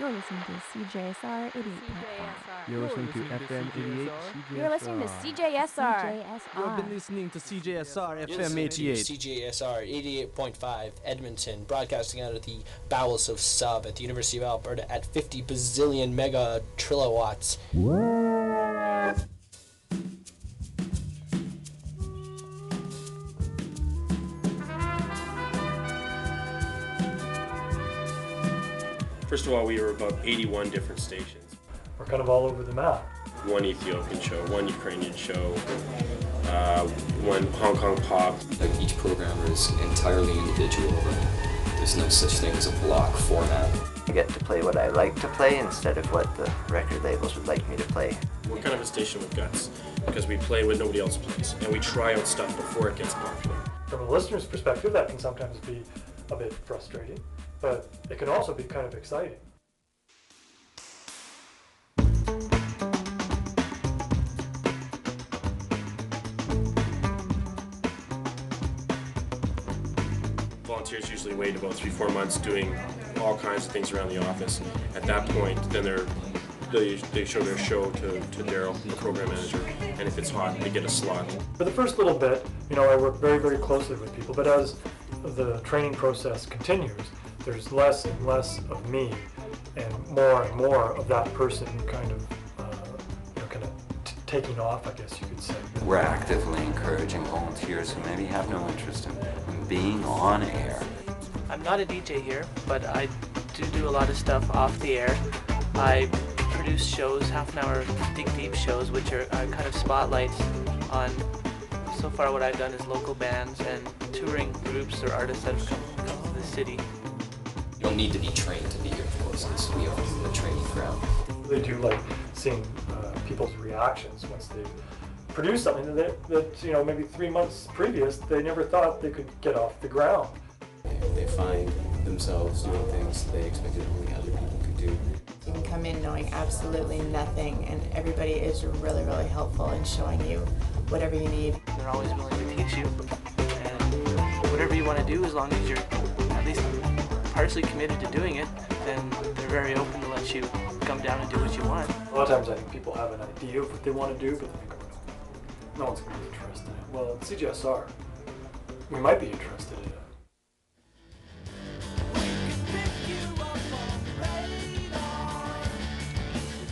You're listening to CJSR 88.5. You're listening to FM 88. You're listening to CJSR. You've been listening to CJSR FM to 88. CJSR 88.5 Edmonton, broadcasting out of the bowels of sub at the University of Alberta at 50 bazillion mega trilliwatts. First of all, we were about 81 different stations. We're kind of all over the map. One Ethiopian show, one Ukrainian show, one Hong Kong pop. Like each programmer is entirely individual. There's no such thing as a block format. I get to play what I like to play instead of what the record labels would like me to play. We're kind of a station with guts because we play what nobody else plays and we try out stuff before it gets popular. From a listener's perspective, that can sometimes be a bit frustrating, but it can also be kind of exciting. Volunteers usually wait about 3-4 months doing all kinds of things around the office. At that point, then they show their show to Daryl, the program manager, and if it's hot, they get a slot. For the first little bit, I work very, very closely with people, but as the training process continues, there's less and less of me and more of that person kind of taking off, I guess you could say. We're actively encouraging volunteers who maybe have no interest in being on air. I'm not a DJ here, but I do a lot of stuff off the air. I produce shows, half-an-hour Dig Deep shows, which are kind of spotlights on, so far what I've done is local bands and touring groups or artists that have come to the city. You don't need to be trained to be here, of course, because we are the training ground. They do like seeing people's reactions once they produce something that maybe 3 months previous they never thought they could get off the ground. They find themselves doing things they expected only other people could do. You can come in knowing absolutely nothing, and everybody is really, really helpful in showing you whatever you need. They're always willing to teach you, and whatever you want to do, as long as you're at least partially committed to doing it, then they're very open to let you come down and do what you want. A lot of times I think people have an idea of what they want to do, but they think, no one's going to be interested in it. Well, at CJSR, we might be interested in it.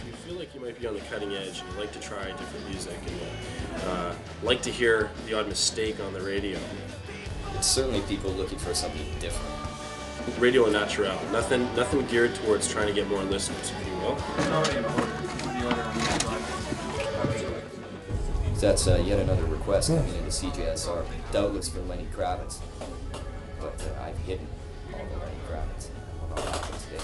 You feel like you might be on the cutting edge and you like to try different music and like to hear the odd mistake on the radio. It's certainly people looking for something different. Radio and natural, nothing geared towards trying to get more listeners, if you will. That's yet another request coming into CJSR, doubtless for Lenny Kravitz. But I've hidden all the Lenny Kravitz. Will not happen today.